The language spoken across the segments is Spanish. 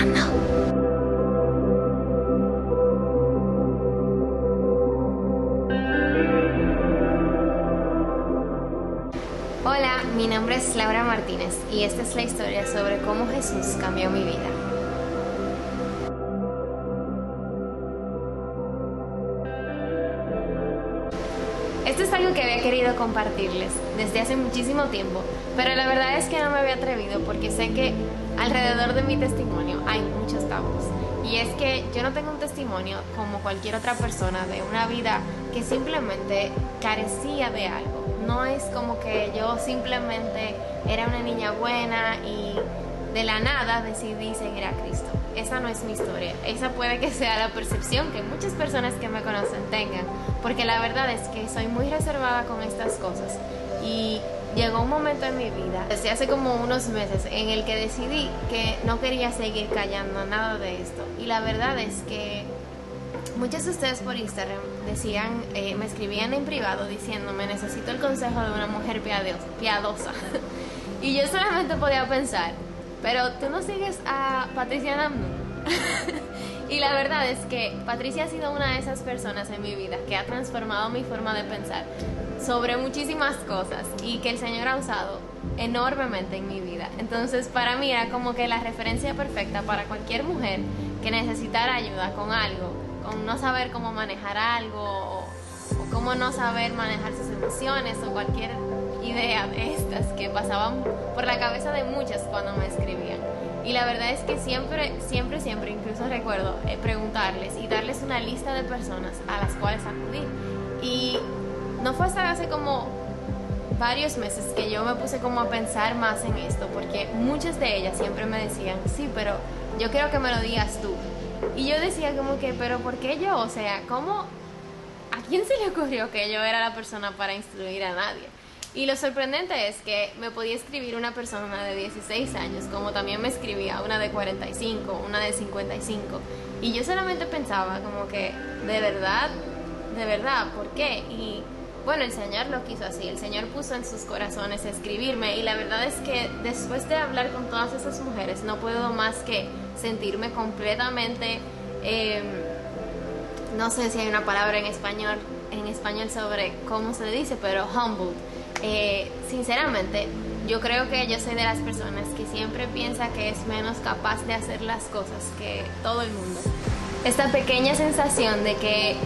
escuchando. Hola, mi nombre es Laura Martínez y esta es la historia sobre cómo Jesús cambió mi vida. Esto es algo que había querido compartirles desde hace muchísimo tiempo, pero la verdad es que no me había atrevido porque sé que alrededor de mi testimonio hay muchos tabús. Y es que yo no tengo un testimonio como cualquier otra persona de una vida que simplemente carecía de algo. No es como que yo simplemente era una niña buena y de la nada decidí seguir a Cristo. Esa no es mi historia. Esa puede que sea la percepción que muchas personas que me conocen tengan, porque la verdad es que soy muy reservada con estas cosas. Y llegó un momento en mi vida, desde hace como unos meses, en el que decidí que no quería seguir callando nada de esto. Y la verdad es que muchos de ustedes por Instagram decían, me escribían en privado diciéndome: necesito el consejo de una mujer piadosa. Y yo solamente podía pensar, pero tú no sigues a Patricia Namnum. Y la verdad es que Patricia ha sido una de esas personas en mi vida que ha transformado mi forma de pensar sobre muchísimas cosas y que el Señor ha usado enormemente en mi vida. Entonces para mí era como que la referencia perfecta para cualquier mujer que necesitara ayuda con algo, con no saber cómo manejar algo o cómo no saber manejar sus emociones o cualquier idea de estas que pasaban por la cabeza de muchas cuando me escribían. Y la verdad es que siempre, incluso recuerdo preguntarles y darles una lista de personas a las cuales acudir. Y no fue hasta hace como varios meses que yo me puse como a pensar más en esto, porque muchas de ellas siempre me decían: sí, pero yo quiero que me lo digas tú. Y yo decía como que, pero ¿por qué yo? O sea, ¿cómo? ¿A quién se le ocurrió que yo era la persona para instruir a nadie? Y lo sorprendente es que me podía escribir una persona de 16 años, como también me escribía una de 45, una de 55. Y yo solamente pensaba como que, de verdad, ¿por qué? Y bueno, el Señor lo quiso así. El Señor puso en sus corazones escribirme. Y la verdad es que después de hablar con todas esas mujeres, no puedo más que sentirme completamente, no sé si hay una palabra en español sobre cómo se dice, pero humbled. Sinceramente, yo creo que yo soy de las personas que siempre piensa que es menos capaz de hacer las cosas que todo el mundo. Esta pequeña sensación de que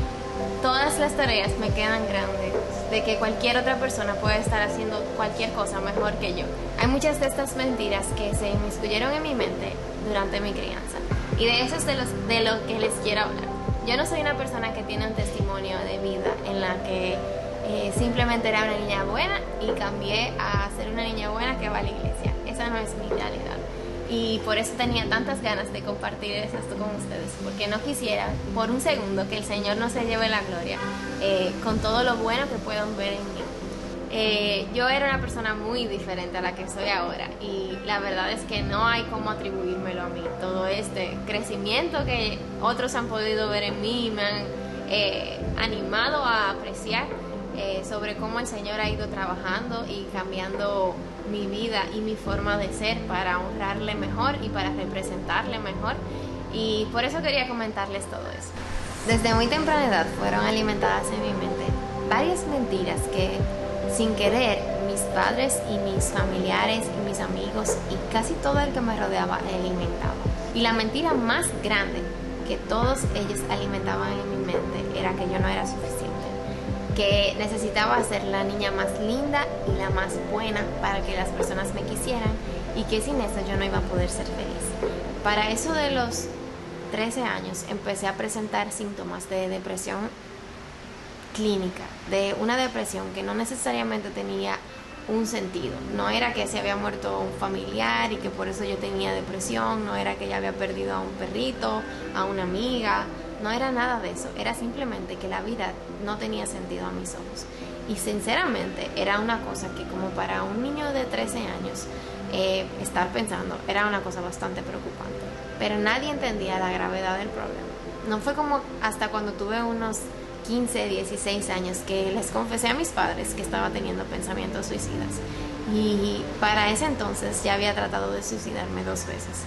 todas las tareas me quedan grandes, de que cualquier otra persona puede estar haciendo cualquier cosa mejor que yo. Hay muchas de estas mentiras que se inmiscuyeron en mi mente durante mi crianza, y de eso es de lo que les quiero hablar. Yo no soy una persona que tiene un testimonio de vida en la que simplemente era una niña buena y cambié a ser una niña buena que va a la iglesia. Esa no es mi realidad. Y por eso tenía tantas ganas de compartir esto con ustedes, porque no quisiera por un segundo que el Señor no se lleve la gloria con todo lo bueno que puedan ver en mí. Yo era una persona muy diferente a la que soy ahora, y la verdad es que no hay cómo atribuírmelo a mí. Todo este crecimiento que otros han podido ver en mí me han animado a apreciar sobre cómo el Señor ha ido trabajando y cambiando mi vida y mi forma de ser para honrarle mejor y para representarle mejor. Y por eso quería comentarles todo eso. Desde muy temprana edad fueron alimentadas en mi mente varias mentiras que, sin querer, mis padres y mis familiares y mis amigos y casi todo el que me rodeaba alimentaba. Y la mentira más grande que todos ellos alimentaban en mi mente era que yo no era suficiente, que necesitaba ser la niña más linda y la más buena para que las personas me quisieran, y que sin eso yo no iba a poder ser feliz. Para eso de los 13 años empecé a presentar síntomas de depresión clínica, de una depresión que no necesariamente tenía un sentido. No era que se había muerto un familiar y que por eso yo tenía depresión, no era que ya había perdido a un perrito, a una amiga. No era nada de eso, era simplemente que la vida no tenía sentido a mis ojos. Y sinceramente era una cosa que, como para un niño de 13 años, estar pensando era una cosa bastante preocupante. Pero nadie entendía la gravedad del problema. No fue como hasta cuando tuve unos 15, 16 años que les confesé a mis padres que estaba teniendo pensamientos suicidas. Y para ese entonces ya había tratado de suicidarme 2 veces.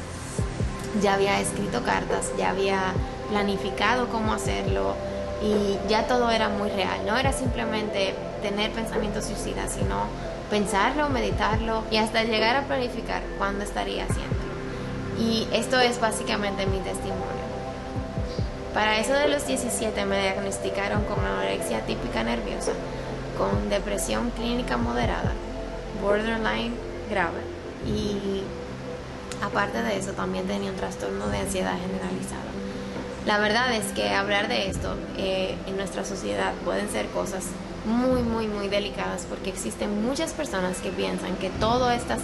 ya había escrito cartas, ya había planificado cómo hacerlo y ya todo era muy real. No era simplemente tener pensamientos suicidas, sino pensarlo, meditarlo y hasta llegar a planificar cuándo estaría haciéndolo. Y esto es básicamente mi testimonio. Para eso de los 17 me diagnosticaron con anorexia típica nerviosa, con depresión clínica moderada, borderline grave y aparte de eso también tenía un trastorno de ansiedad generalizada. La verdad es que hablar de esto en nuestra sociedad pueden ser cosas muy delicadas porque existen muchas personas que piensan que todo esto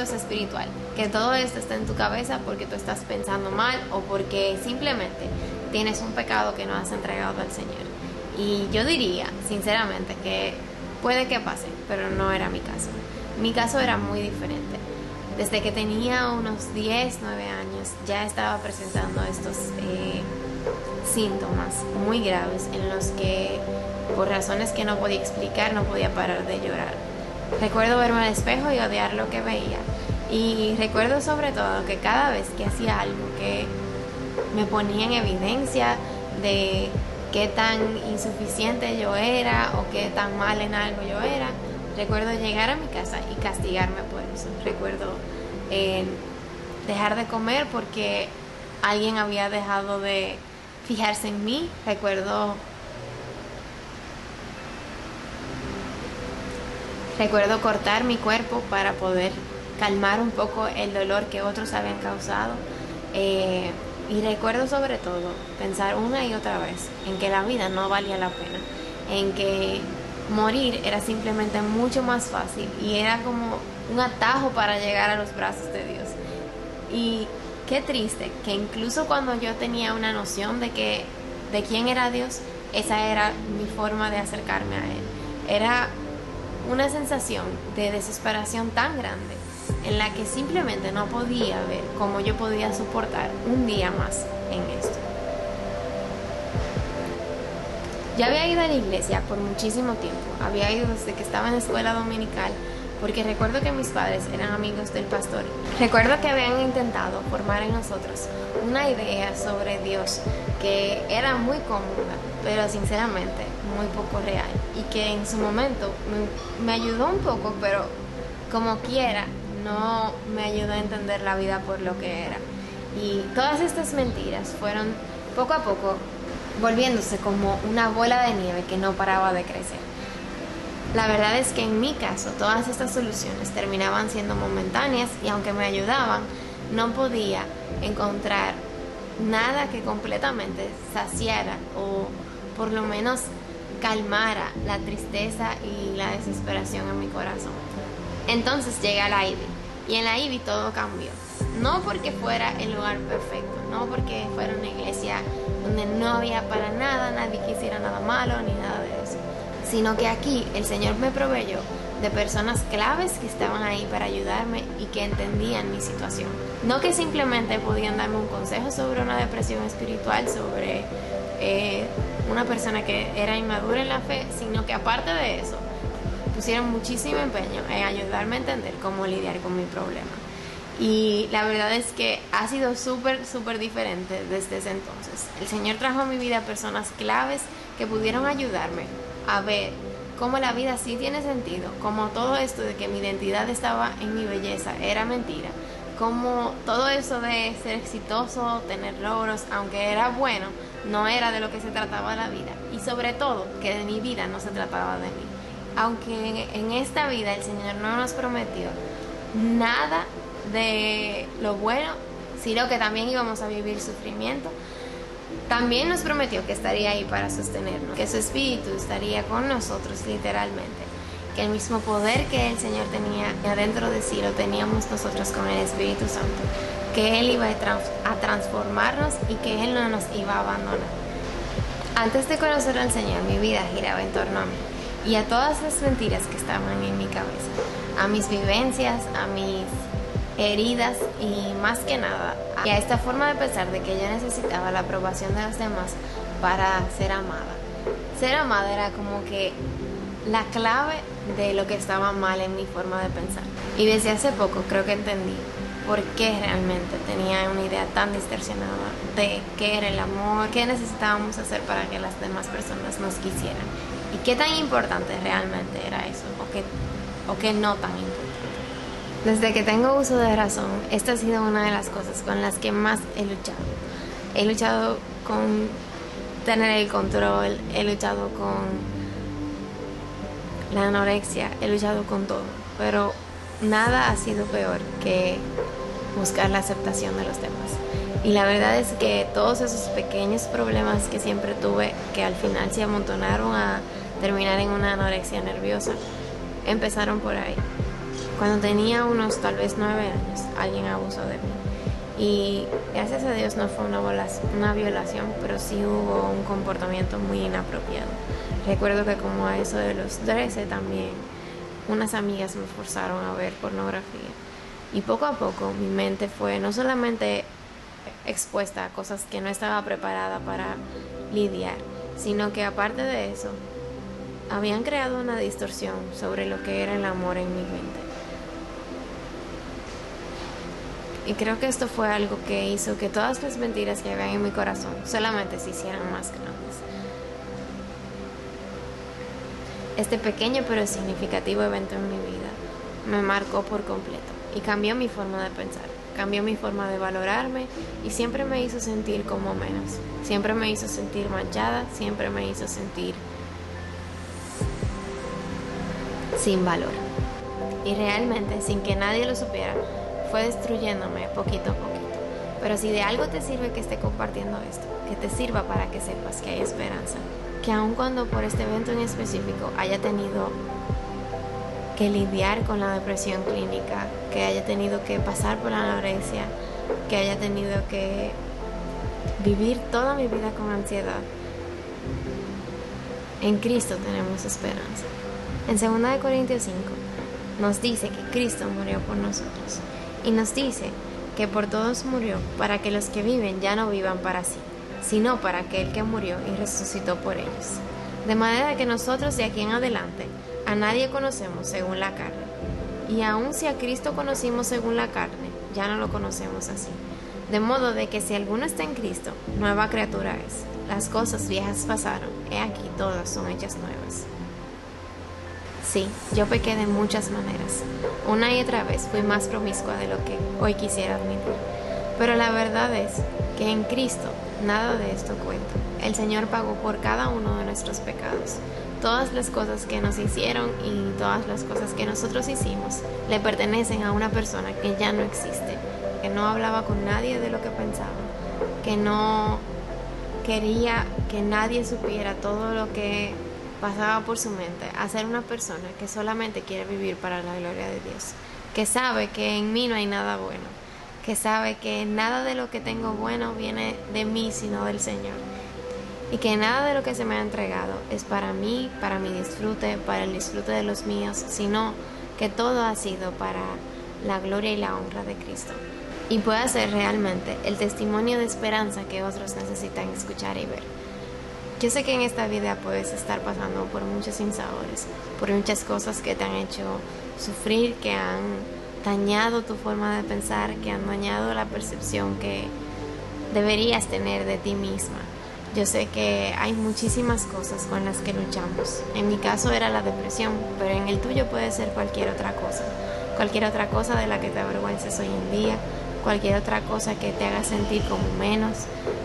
es espiritual, que todo esto está en tu cabeza porque tú estás pensando mal o porque simplemente tienes un pecado que no has entregado al Señor. Y yo diría, sinceramente, que puede que pase, pero no era mi caso. Mi caso era muy diferente. Desde que tenía unos 10, 9 años ya estaba presentando estos síntomas muy graves en los que, por razones que no podía explicar, no podía parar de llorar. Recuerdo verme al espejo y odiar lo que veía. Y recuerdo sobre todo que cada vez que hacía algo que me ponía en evidencia de qué tan insuficiente yo era o qué tan mal en algo yo era, recuerdo llegar a mi casa y castigarme por eso. Recuerdo dejar de comer porque alguien había dejado de fijarse en mí. Recuerdo cortar mi cuerpo para poder calmar un poco el dolor que otros habían causado. Y recuerdo sobre todo pensar una y otra vez en que la vida no valía la pena, en que morir era simplemente mucho más fácil y era como un atajo para llegar a los brazos de Dios. Y qué triste que incluso cuando yo tenía una noción de quién era Dios, esa era mi forma de acercarme a Él. Era una sensación de desesperación tan grande en la que simplemente no podía ver cómo yo podía soportar un día más en esto. Ya había ido a la iglesia por muchísimo tiempo, había ido desde que estaba en la escuela dominical, porque recuerdo que mis padres eran amigos del pastor. Recuerdo que habían intentado formar en nosotros una idea sobre Dios que era muy cómoda, pero sinceramente muy poco real, y que en su momento me ayudó un poco, pero como quiera no me ayudó a entender la vida por lo que era. Y todas estas mentiras fueron poco a poco volviéndose como una bola de nieve que no paraba de crecer. La verdad es que en mi caso todas estas soluciones terminaban siendo momentáneas y aunque me ayudaban, no podía encontrar nada que completamente saciara o por lo menos calmara la tristeza y la desesperación en mi corazón. Entonces llegué a la IBI y en la IBI todo cambió. No porque fuera el lugar perfecto, no porque fuera una iglesia donde no había para nada, nadie que hiciera nada malo ni nada de eso, sino que aquí el Señor me proveyó de personas claves que estaban ahí para ayudarme y que entendían mi situación. No que simplemente podían darme un consejo sobre una depresión espiritual, sobre una persona que era inmadura en la fe, sino que aparte de eso pusieron muchísimo empeño en ayudarme a entender cómo lidiar con mi problema. Y la verdad es que ha sido súper diferente desde ese entonces. El Señor trajo a mi vida personas claves que pudieron ayudarme a ver cómo la vida sí tiene sentido, cómo todo esto de que mi identidad estaba en mi belleza era mentira, cómo todo eso de ser exitoso, tener logros, aunque era bueno, no era de lo que se trataba la vida. Y sobre todo, que de mi vida no se trataba de mí. Aunque en esta vida el Señor no nos prometió nada de lo bueno, sino que también íbamos a vivir sufrimiento, también nos prometió que estaría ahí para sostenernos, que su Espíritu estaría con nosotros literalmente, que el mismo poder que el Señor tenía adentro de sí lo teníamos nosotros con el Espíritu Santo, que Él iba a transformarnos y que Él no nos iba a abandonar. Antes de conocer al Señor, mi vida giraba en torno a mí y a todas las mentiras que estaban en mi cabeza, a mis vivencias, a mis heridas y más que nada a esta forma de pensar de que yo necesitaba la aprobación de los demás para ser amada. Ser amada era como que la clave de lo que estaba mal en mi forma de pensar. Y desde hace poco creo que entendí por qué realmente tenía una idea tan distorsionada de qué era el amor, qué necesitábamos hacer para que las demás personas nos quisieran y qué tan importante realmente era eso o qué no tan importante. Desde que tengo uso de razón, esta ha sido una de las cosas con las que más he luchado. He luchado con tener el control, he luchado con la anorexia, he luchado con todo, pero nada ha sido peor que buscar la aceptación de los demás. Y la verdad es que todos esos pequeños problemas que siempre tuve, que al final se amontonaron a terminar en una anorexia nerviosa, empezaron por ahí. Cuando tenía unos tal vez 9 años, alguien abusó de mí. Y gracias a Dios no fue una violación, pero sí hubo un comportamiento muy inapropiado. Recuerdo que como a eso de los 13 también, unas amigas me forzaron a ver pornografía. Y poco a poco mi mente fue no solamente expuesta a cosas que no estaba preparada para lidiar, sino que aparte de eso, habían creado una distorsión sobre lo que era el amor en mi mente. Y creo que esto fue algo que hizo que todas las mentiras que habían en mi corazón solamente se hicieran más grandes. Este pequeño pero significativo evento en mi vida me marcó por completo y cambió mi forma de pensar, cambió mi forma de valorarme y siempre me hizo sentir como menos, siempre me hizo sentir manchada, siempre me hizo sentir sin valor. Y realmente, sin que nadie lo supiera, fue destruyéndome poquito a poquito. Pero si de algo te sirve que esté compartiendo esto, que te sirva para que sepas que hay esperanza, que aun cuando por este evento en específico haya tenido que lidiar con la depresión clínica, que haya tenido que pasar por la anorexia, que haya tenido que vivir toda mi vida con ansiedad, en Cristo tenemos esperanza. En 2 Corintios 5 nos dice que Cristo murió por nosotros y nos dice que por todos murió para que los que viven ya no vivan para sí, sino para aquel que murió y resucitó por ellos. De manera que nosotros de aquí en adelante a nadie conocemos según la carne. Y aun si a Cristo conocimos según la carne, ya no lo conocemos así. De modo de que si alguno está en Cristo, nueva criatura es. Las cosas viejas pasaron, he aquí todas son hechas nuevas. Sí, yo pequé de muchas maneras. Una y otra vez fui más promiscua de lo que hoy quisiera admitir. Pero la verdad es que en Cristo nada de esto cuenta. El Señor pagó por cada uno de nuestros pecados. Todas las cosas que nos hicieron y todas las cosas que nosotros hicimos le pertenecen a una persona que ya no existe, que no hablaba con nadie de lo que pensaba, que no quería que nadie supiera todo lo que pasaba por su mente, a ser una persona que solamente quiere vivir para la gloria de Dios, que sabe que en mí no hay nada bueno, que sabe que nada de lo que tengo bueno viene de mí, sino del Señor, y que nada de lo que se me ha entregado es para mí, para mi disfrute, para el disfrute de los míos, sino que todo ha sido para la gloria y la honra de Cristo, y pueda ser realmente el testimonio de esperanza que otros necesitan escuchar y ver. Yo sé que en esta vida puedes estar pasando por muchos sinsabores, por muchas cosas que te han hecho sufrir, que han dañado tu forma de pensar, que han dañado la percepción que deberías tener de ti misma. Yo sé que hay muchísimas cosas con las que luchamos. En mi caso era la depresión, pero en el tuyo puede ser cualquier otra cosa de la que te avergüences hoy en día, cualquier otra cosa que te haga sentir como menos,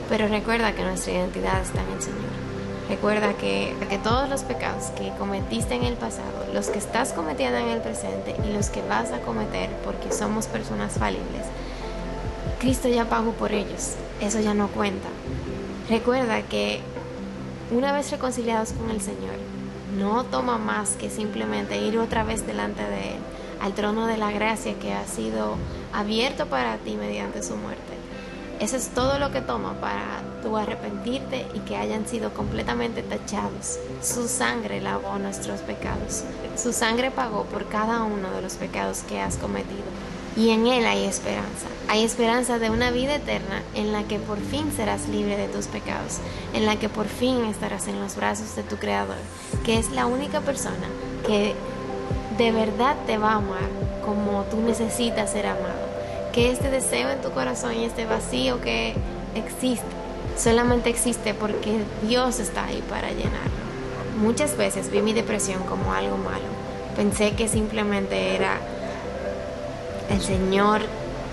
pero recuerda que nuestra identidad está en el Señor. Recuerda que todos los pecados que cometiste en el pasado, los que estás cometiendo en el presente y los que vas a cometer porque somos personas falibles, Cristo ya pagó por ellos, eso ya no cuenta. Recuerda que una vez reconciliados con el Señor, no toma más que simplemente ir otra vez delante de Él, al trono de la gracia que ha sido abierto para ti mediante su muerte. Eso es todo lo que toma para tú arrepentirte y que hayan sido completamente tachados. Su sangre lavó nuestros pecados. Su sangre pagó por cada uno de los pecados que has cometido. Y en Él hay esperanza. Hay esperanza de una vida eterna en la que por fin serás libre de tus pecados, en la que por fin estarás en los brazos de tu Creador, que es la única persona que de verdad te va a amar como tú necesitas ser amado, que este deseo en tu corazón y este vacío que existe, solamente existe porque Dios está ahí para llenarlo. Muchas veces vi mi depresión como algo malo. Pensé que simplemente era el Señor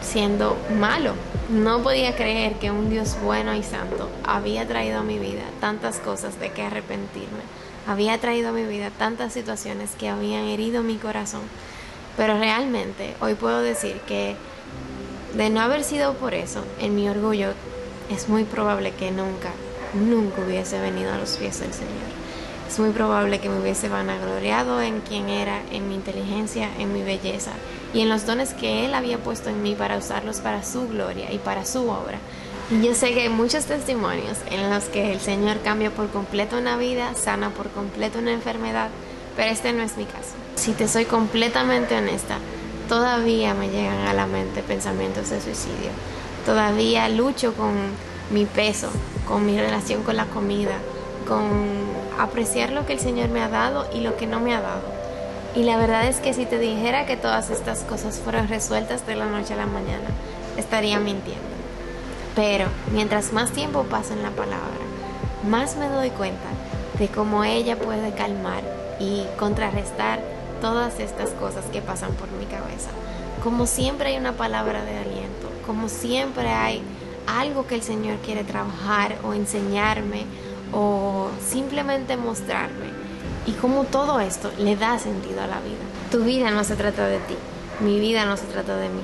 siendo malo. No podía creer que un Dios bueno y santo había traído a mi vida tantas cosas de que arrepentirme. Había traído a mi vida tantas situaciones que habían herido mi corazón. Pero realmente hoy puedo decir que de no haber sido por eso, en mi orgullo, es muy probable que nunca hubiese venido a los pies del Señor. Es muy probable que me hubiese vanagloriado en quién era, en mi inteligencia, en mi belleza y en los dones que Él había puesto en mí para usarlos para su gloria y para su obra. Y yo sé que hay muchos testimonios en los que el Señor cambia por completo una vida, sana por completo una enfermedad, pero este no es mi caso. Si te soy completamente honesta, todavía me llegan a la mente pensamientos de suicidio. Todavía lucho con mi peso, con mi relación con la comida, con apreciar lo que el Señor me ha dado y lo que no me ha dado. Y la verdad es que si te dijera que todas estas cosas fueron resueltas de la noche a la mañana, estaría mintiendo. Pero mientras más tiempo paso en la palabra, más me doy cuenta de cómo ella puede calmar y contrarrestar todas estas cosas que pasan por mi cabeza. Como siempre hay una palabra de aliento, como siempre hay algo que el Señor quiere trabajar o enseñarme o simplemente mostrarme, y como todo esto le da sentido a la vida. Tu vida no se trata de ti, mi vida no se trata de mí,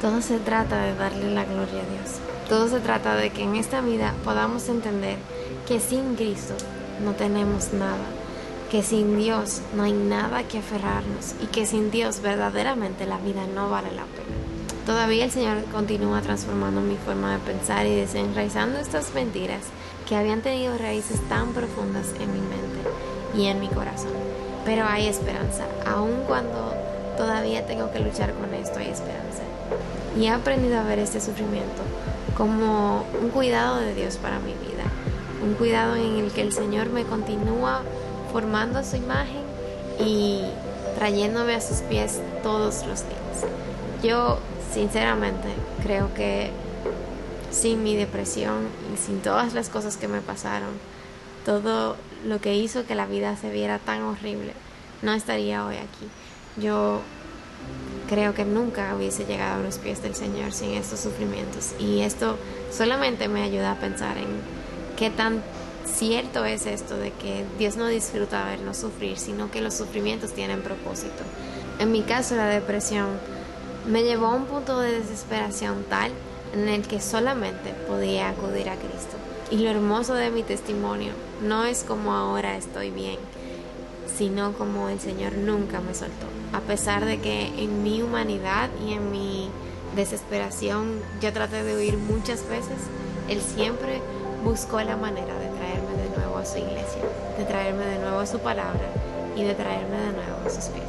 todo se trata de darle la gloria a Dios. Todo se trata de que en esta vida podamos entender que sin Cristo no tenemos nada, que sin Dios no hay nada que aferrarnos y que sin Dios verdaderamente la vida no vale la pena. Todavía el Señor continúa transformando mi forma de pensar y desenraizando estas mentiras que habían tenido raíces tan profundas en mi mente y en mi corazón. Pero hay esperanza, aun cuando todavía tengo que luchar con esto, hay esperanza. Y he aprendido a ver este sufrimiento como un cuidado de Dios para mi vida, un cuidado en el que el Señor me continúa formando a su imagen y trayéndome a sus pies todos los días. Yo sinceramente creo que sin mi depresión y sin todas las cosas que me pasaron, todo lo que hizo que la vida se viera tan horrible, no estaría hoy aquí. Yo creo que nunca hubiese llegado a los pies del Señor sin estos sufrimientos, y esto solamente me ayuda a pensar en qué tan cierto es esto de que Dios no disfruta vernos sufrir, sino que los sufrimientos tienen propósito. En mi caso, la depresión me llevó a un punto de desesperación tal en el que solamente podía acudir a Cristo. Y lo hermoso de mi testimonio no es como ahora estoy bien, sino como el Señor nunca me soltó. A pesar de que en mi humanidad y en mi desesperación yo traté de huir muchas veces, Él siempre buscó la manera de traerme de nuevo a su iglesia, de traerme de nuevo a su palabra y de traerme de nuevo a sus pies.